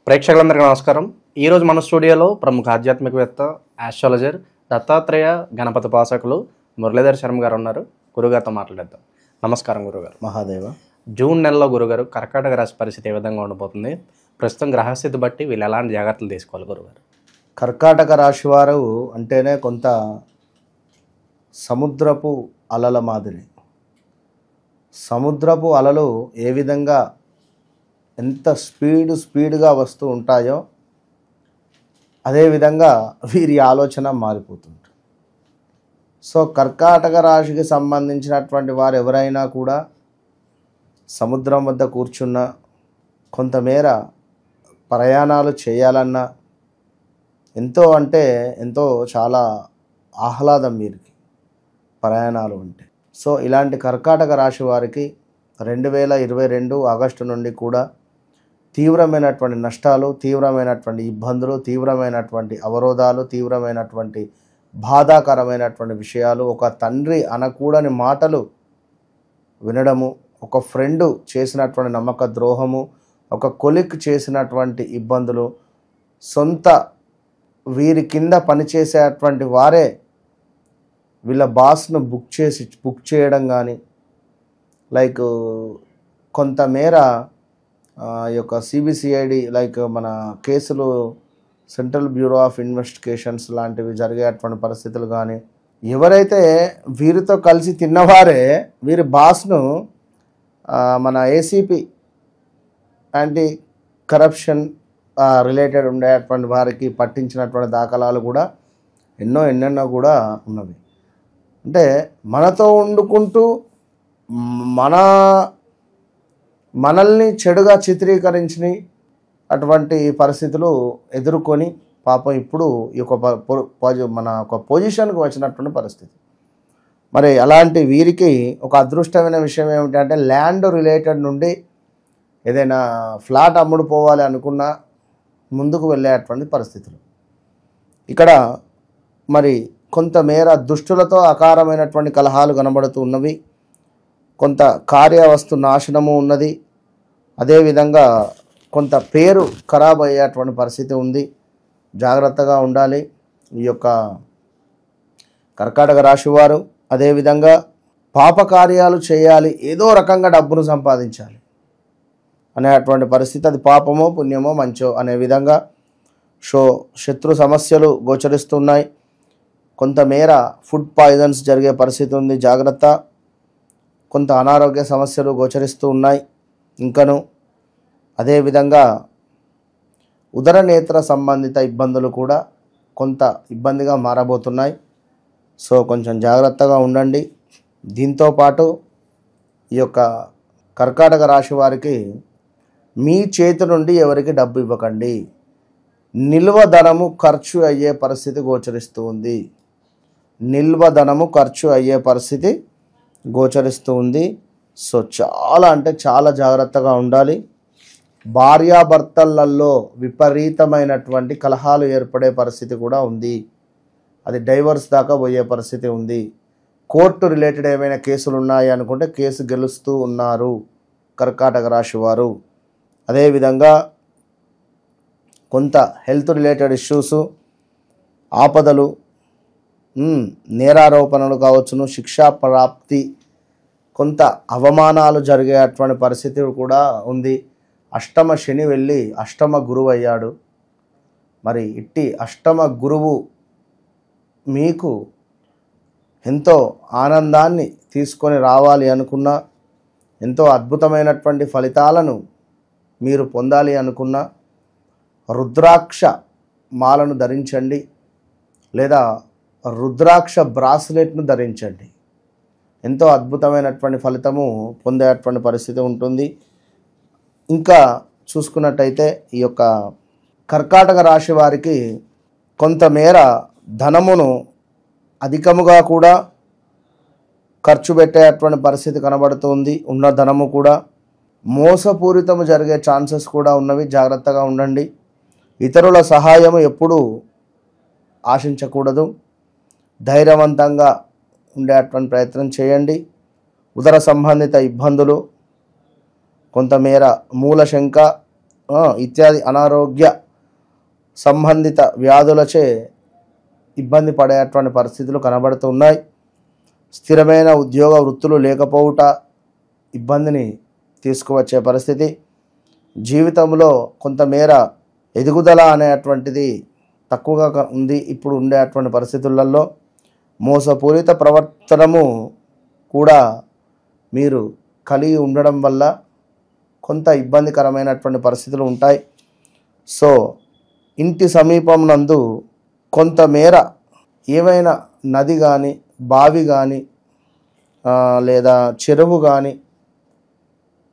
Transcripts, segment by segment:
ప్రేక్షకులందరికీ నమస్కారం. ఈరోజు మన స్టూడియోలో ప్రముఖ ఆధ్యాత్మికవేత్త, ఆస్ట్రాలజర్, దత్తాత్రేయ గణపతి ఉపాసకులు మురళీధర్ శర్మ గారు ఉన్నారు. గురుగారితో మాట్లాడేద్దాం. నమస్కారం గురుగారు. మహాదేవ. జూన్ నెలలో గురుగారు కర్కాటక రాశి పరిస్థితి ఏ విధంగా ఉండబోతుంది? ప్రస్తుతం గ్రహస్థితి బట్టి వీళ్ళు ఎలాంటి జాగ్రత్తలు తీసుకోవాలి గురుగారు? కర్కాటక రాశి వారు అంటేనే కొంత సముద్రపు అలల మాదిరి. సముద్రపు అలలు ఏ విధంగా ఎంత స్పీడ్గా వస్తూ ఉంటాయో అదేవిధంగా వీరి ఆలోచన మారిపోతుంటుంది. సో కర్కాటక రాశికి సంబంధించినటువంటి వారు ఎవరైనా కూడా సముద్రం వద్ద కూర్చున్న కొంతమేర ప్రయాణాలు చేయాలన్నా ఎంతో చాలా ఆహ్లాదం వీరికి ప్రయాణాలు అంటే. సో ఇలాంటి కర్కాటక రాశి వారికి 2022 ఆగస్టు నుండి కూడా తీవ్రమైనటువంటి నష్టాలు, తీవ్రమైనటువంటి ఇబ్బందులు, తీవ్రమైనటువంటి అవరోధాలు, తీవ్రమైనటువంటి బాధాకరమైనటువంటి విషయాలు, ఒక తండ్రి అనకూడని మాటలు వినడము, ఒక ఫ్రెండు చేసినటువంటి నమ్మక ద్రోహము, ఒక కొలిక్ చేసినటువంటి ఇబ్బందులు, సొంత వీరి కింద పనిచేసేటువంటి వారే వీళ్ళ బాస్ను బుక్ చేయడం కానీ, లైక్ కొంతమేర ఈ యొక్క సిబిసిఐడి లైక్ మన కేసులు, సెంట్రల్ బ్యూరో ఆఫ్ ఇన్వెస్టిగేషన్స్ లాంటివి జరిగేటువంటి పరిస్థితులు కానీ, ఎవరైతే వీరితో కలిసి తిన్నవారే వీరి బాస్ను మన ఏసీపీ యాంటీ కరప్షన్ రిలేటెడ్ ఉండేటువంటి వారికి పట్టించినటువంటి దాఖలాలు కూడా ఎన్నెన్నో కూడా ఉన్నవి. అంటే మనతో వండుకుంటూ మనల్ని చెడుగా చిత్రీకరించిన అటువంటి పరిస్థితులు ఎదుర్కొని పాపం ఇప్పుడు ఈ మన ఒక పొజిషన్కి వచ్చినటువంటి పరిస్థితి. మరి అలాంటి వీరికి ఒక అదృష్టమైన విషయం ఏమిటంటే ల్యాండ్ రిలేటెడ్ నుండి ఏదైనా ఫ్లాట్ అమ్ముడు పోవాలి అనుకున్నా ముందుకు వెళ్ళేటువంటి పరిస్థితులు. ఇక్కడ మరి కొంతమేర దుష్టులతో అకారమైనటువంటి కలహాలు కనబడుతూ ఉన్నవి. కొంత కార్యవస్తు నాశనము ఉన్నది. అదేవిధంగా కొంత పేరు ఖరాబ్ అయ్యేటువంటి పరిస్థితి ఉంది. జాగ్రత్తగా ఉండాలి ఈ యొక్క కర్కాటక రాశి వారు. అదేవిధంగా పాపకార్యాలు చేయాలి, ఏదో రకంగా డబ్బును సంపాదించాలి అనేటువంటి పరిస్థితి. అది పాపమో పుణ్యమో మంచో అనే విధంగా శత్రు సమస్యలు గోచరిస్తున్నాయి. కొంతమేర ఫుడ్ పాయిజన్స్ జరిగే పరిస్థితి ఉంది, జాగ్రత్త. కొంత అనారోగ్య సమస్యలు గోచరిస్తూ ఉన్నాయి ఇంకను. అదేవిధంగా ఉదర నేత్ర సంబంధిత ఇబ్బందులు కూడా కొంత ఇబ్బందిగా మారబోతున్నాయి. సో కొంచెం జాగ్రత్తగా ఉండండి. దీంతోపాటు ఈ యొక్క కర్కాటక రాశి వారికి మీ చేతి నుండి ఎవరికి డబ్బు ఇవ్వకండి. నిల్వ ధనము ఖర్చు అయ్యే పరిస్థితి గోచరిస్తూ ఉంది. నిల్వ ధనము ఖర్చు అయ్యే పరిస్థితి గోచరిస్తూ ఉంది. సో చాలా జాగ్రత్తగా ఉండాలి. భార్యాభర్తలలో విపరీతమైనటువంటి కలహాలు ఏర్పడే పరిస్థితి కూడా ఉంది. అది డైవర్స్ దాకా పోయే పరిస్థితి ఉంది. కోర్టు రిలేటెడ్ ఏమైనా కేసులు ఉన్నాయి అనుకుంటే కేసు గెలుస్తూ ఉన్నారు కర్కాటక రాశి వారు. అదేవిధంగా కొంత హెల్త్ రిలేటెడ్ ఇష్యూసు, ఆపదలు, నేరారోపణలు కావచ్చును, శిక్షా ప్రాప్తి, కొంత అవమానాలు జరిగేటువంటి పరిస్థితి కూడా ఉంది. అష్టమ శని వెళ్ళి అష్టమ గురువు అయ్యాడు. మరి ఇట్టి అష్టమ గురువు మీకు ఎంతో ఆనందాన్ని తీసుకొని రావాలి అనుకున్నా, ఎంతో అద్భుతమైనటువంటి ఫలితాలను మీరు పొందాలి అనుకున్నా రుద్రాక్ష మాలను ధరించండి, లేదా రుద్రాక్ష బ్రాస్లెట్ను ధరించండి. ఎంతో అద్భుతమైనటువంటి ఫలితము పొందేటువంటి పరిస్థితి ఉంటుంది. ఇంకా చూసుకున్నట్టయితే ఈ యొక్క కర్కాటక రాశి వారికి కొంతమేర ధనమును అధికముగా కూడా ఖర్చు పెట్టేటువంటి పరిస్థితి కనబడుతుంది. ఉన్న ధనము కూడా మోసపూరితము జరిగే ఛాన్సెస్ కూడా ఉన్నవి. జాగ్రత్తగా ఉండండి. ఇతరుల సహాయము ఎప్పుడూ ఆశించకూడదు. ధైర్యవంతంగా ఉండేటువంటి ప్రయత్నం చేయండి. ఉదర సంబంధిత ఇబ్బందులు, కొంతమేర మూలశంక, ఇత్యాది అనారోగ్య సంబంధిత వ్యాధులచే ఇబ్బంది పడేటువంటి పరిస్థితులు కనబడుతున్నాయి. స్థిరమైన ఉద్యోగ వృత్తులు లేకపోవుట ఇబ్బందిని తీసుకువచ్చే పరిస్థితి. జీవితంలో కొంతమేర ఎదుగుదల అనేటువంటిది తక్కువగా ఉంది ఇప్పుడు ఉండేటువంటి పరిస్థితులలో. మోసపూరిత ప్రవర్తనము కూడా మీరు కలిగి ఉండడం వల్ల కొంత ఇబ్బందికరమైనటువంటి పరిస్థితులు ఉంటాయి. సో ఇంటి సమీపం నందు కొంతమేర ఏవైనా నది కానీ బావి కానీ లేదా చెరువు కానీ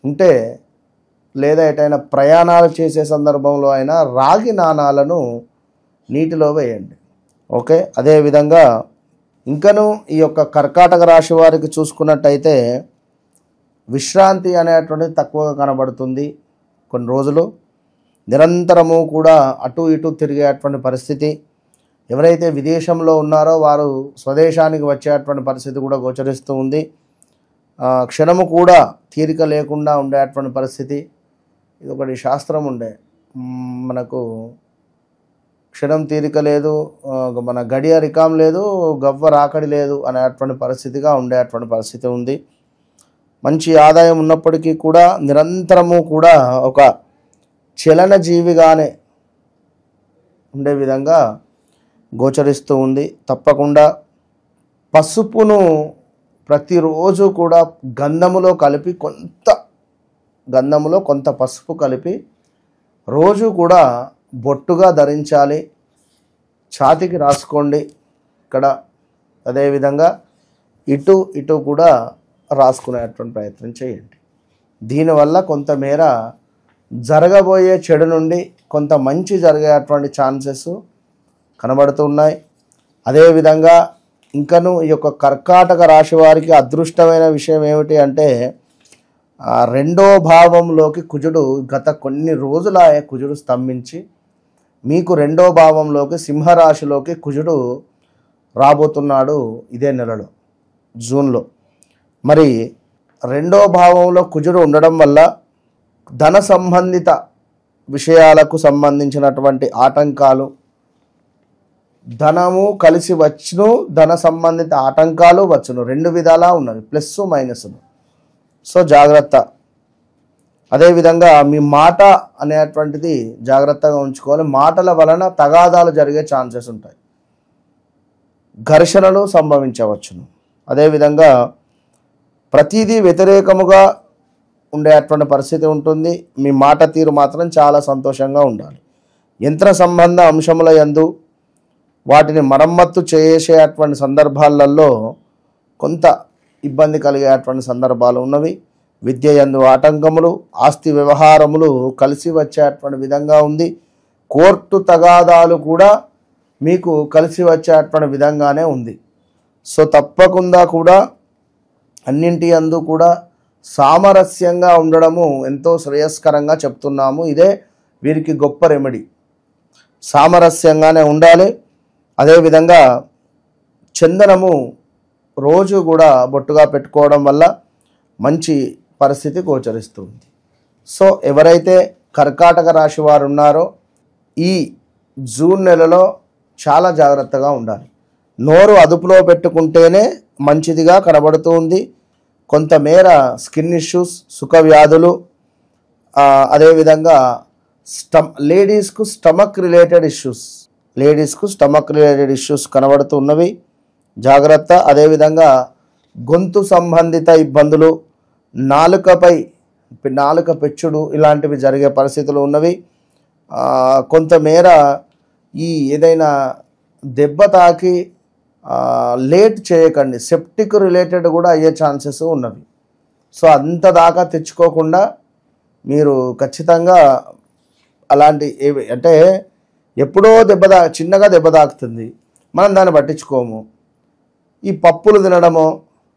ఉంటే, లేదా ఎటైనా ప్రయాణాలు చేసే సందర్భంలో అయినా రాగి నాణాలను నీటిలో వేయండి. ఓకే. అదేవిధంగా ఇంకను ఈ యొక్క కర్కాటక రాశి వారికి చూసుకున్నట్టయితే విశ్రాంతి అనేటువంటిది తక్కువగా కనబడుతుంది. కొన్ని రోజులు నిరంతరము కూడా అటు ఇటు తిరిగేటువంటి పరిస్థితి. ఎవరైతే విదేశంలో ఉన్నారో వారు స్వదేశానికి వచ్చేటువంటి పరిస్థితి కూడా గోచరిస్తూ ఉంది. క్షణము కూడా తీరిక లేకుండా ఉండేటువంటి పరిస్థితి. ఇది ఒకటి శాస్త్రం ఉండే, మనకు క్షణం తీరిక లేదు, మన గడియ రికాం లేదు, గవ్వ రాకడి లేదు అనేటువంటి పరిస్థితిగా ఉండేటువంటి పరిస్థితి ఉంది. మంచి ఆదాయం ఉన్నప్పటికీ కూడా నిరంతరము కూడా ఒక చలన జీవిగానే ఉండే విధంగా గోచరిస్తూ ఉంది. తప్పకుండా పసుపును ప్రతిరోజు కూడా గంధములో కొంత పసుపు కలిపి రోజు కూడా బొట్టుగా ధరించాలి. ఛాతికి రాసుకోండి ఇక్కడ. అదేవిధంగా ఇటు కూడా రాసుకునేటువంటి ప్రయత్నం చేయండి. దీనివల్ల కొంతమేర జరగబోయే చెడు నుండి కొంత మంచి జరిగేటువంటి ఛాన్సెస్ కనబడుతున్నాయి. అదేవిధంగా ఇంకను ఈ యొక్క కర్కాటక రాశి వారికి అదృష్టమైన విషయం ఏమిటి అంటే, రెండో భావంలోకి కుజుడు గత కొన్ని రోజులాయే కుజుడు స్తంభించి మీకు రెండో భావంలోకి సింహరాశిలోకి కుజుడు రాబోతున్నాడు ఇదే నెలలో, జూన్లో. మరి రెండో భావంలో కుజుడు ఉండడం వల్ల ధన సంబంధిత విషయాలకు సంబంధించినటువంటి ఆటంకాలు, ధనము కలిసి వచ్చును, ధన సంబంధిత ఆటంకాలు వచ్చును, రెండు విధాలా ఉన్నవి, ప్లస్ మైనస్లు. సో జాగ్రత్త. అదేవిధంగా మీ మాట అనేటువంటిది జాగ్రత్తగా ఉంచుకోవాలి. మాటల వలన తగాదాలు జరిగే ఛాన్సెస్ ఉంటాయి, ఘర్షణలు సంభవించవచ్చును. అదేవిధంగా ప్రతిదీ వ్యతిరేకముగా ఉండేటువంటి పరిస్థితి ఉంటుంది. మీ మాట తీరు మాత్రం చాలా సంతోషంగా ఉండాలి. యంత్ర సంబంధ అంశముల యందు వాటిని మరమ్మత్తు చేసేటువంటి సందర్భాలలో కొంత ఇబ్బంది కలిగేటువంటి సందర్భాలు ఉన్నవి. విద్య యందు ఆటంకములు, ఆస్తి వ్యవహారములు కలిసి వచ్చేటువంటి విధంగా ఉంది. కోర్టు తగాదాలు కూడా మీకు కలిసి వచ్చేటువంటి విధంగానే ఉంది. సో తప్పకుండా కూడా అన్నింటి యందు కూడా సామరస్యంగా ఉండడము ఎంతో శ్రేయస్కరంగా చెప్తున్నాము. ఇదే వీరికి గొప్ప రెమెడీ. సామరస్యంగానే ఉండాలి. అదేవిధంగా చందనము రోజు కూడా బొట్టుగా పెట్టుకోవడం వల్ల మంచి పరిస్థితి గోచరిస్తుంది. సో ఎవరైతే కర్కాటక రాశి వారు ఉన్నారో ఈ జూన్ నెలలో చాలా జాగ్రత్తగా ఉండాలి. నోరు అదుపులో పెట్టుకుంటేనే మంచిదిగా కనబడుతుంది. కొంతమేర స్కిన్ ఇష్యూస్, సుఖ వ్యాధులు, అదేవిధంగా లేడీస్కు స్టమక్ రిలేటెడ్ ఇష్యూస్ కనబడుతూ ఉన్నవి, జాగ్రత్త. అదేవిధంగా గొంతు సంబంధిత ఇబ్బందులు, నాలుక పెచ్చుడు ఇలాంటివి జరిగే పరిస్థితులు ఉన్నవి. కొంతమేర ఈ ఏదైనా దెబ్బ తాకి లేట్ చేయకండి, సెప్టిక్ రిలేటెడ్ కూడా అయ్యే ఛాన్సెస్ ఉన్నవి. సో అంత దాకా తెచ్చుకోకుండా మీరు ఖచ్చితంగా అలాంటి అంటే ఎప్పుడో చిన్నగా దెబ్బ తాకుతుంది, మనం దాన్ని పట్టించుకోము. ఈ పప్పులు తినడము,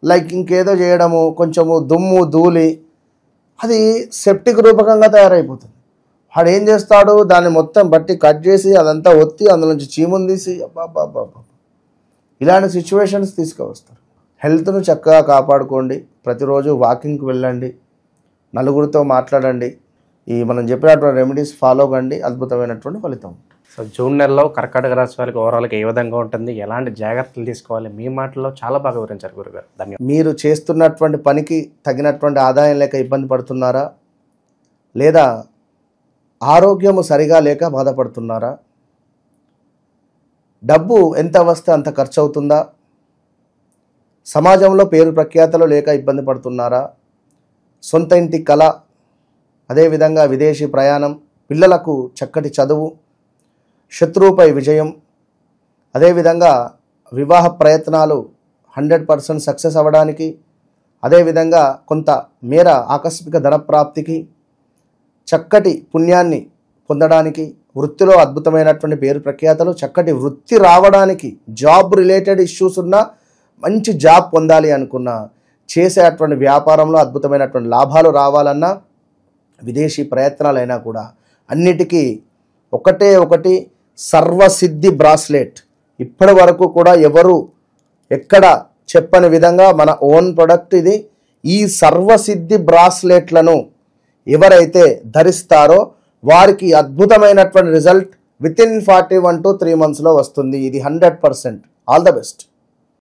లైక్ ఇంకేదో చేయడము, కొంచెము దుమ్ము ధూళి, అది సెప్టిక్ రూపకంగా తయారైపోతుంది. వాడు ఏం చేస్తాడు, దాన్ని మొత్తం బట్టి కట్ చేసి అదంతా ఒత్తి అందులోంచి చీముని తీసి అబ్బా ఇలాంటి సిచ్యువేషన్స్ తీసుకువస్తారు. హెల్త్ను చక్కగా కాపాడుకోండి. ప్రతిరోజు వాకింగ్కి వెళ్ళండి, నలుగురితో మాట్లాడండి. మనం చెప్పినటువంటి రెమెడీస్ ఫాలో కండి, అద్భుతమైనటువంటి ఫలితం. సో జూన్ నెలలో కర్కాటక రాశి వారికి ఓవరాల్గా ఏ విధంగా ఉంటుంది, ఎలాంటి జాగ్రత్తలు తీసుకోవాలి, మీ మాటల్లో చాలా బాగా వివరించారు గురుగారు. ధన్యవాదాలు. మీరు చేస్తున్నటువంటి పనికి తగినటువంటి ఆదాయం లేక ఇబ్బంది పడుతున్నారా, లేదా ఆరోగ్యము సరిగా లేక బాధపడుతున్నారా, డబ్బు ఎంత వస్తే అంత ఖర్చు అవుతుందా, సమాజంలో పేరు ప్రఖ్యాతలు లేక ఇబ్బంది పడుతున్నారా, సొంత ఇంటి కళ, అదేవిధంగా విదేశీ ప్రయాణం, పిల్లలకు చక్కటి చదువు, శత్రువుపై విజయం, అదేవిధంగా వివాహ ప్రయత్నాలు 100% సక్సెస్ అవ్వడానికి, అదేవిధంగా కొంత మేర ఆకస్మిక ధనప్రాప్తికి, చక్కటి పుణ్యాన్ని పొందడానికి, వృత్తిలో అద్భుతమైనటువంటి పేరు ప్రఖ్యాతలు, చక్కటి వృత్తి రావడానికి, జాబ్ రిలేటెడ్ ఇష్యూస్ ఉన్నా, మంచి జాబ్ పొందాలి అనుకున్నా, చేసేటువంటి వ్యాపారంలో అద్భుతమైనటువంటి లాభాలు రావాలన్నా, విదేశీ ప్రయత్నాలైనా కూడా అన్నిటికీ ఒకటి సర్వసిద్ధి బ్రాస్లెట్. ఇప్పటి వరకు కూడా ఎవరు ఎక్కడ చెప్పని విధంగా మన ఓన్ ప్రొడక్ట్ ఇది. ఈ సర్వసిద్ధి బ్రాస్లెట్లను ఎవరైతే ధరిస్తారో వారికి అద్భుతమైనటువంటి result with in 41 to 3 months వస్తుంది. ఇది 100%. All the best.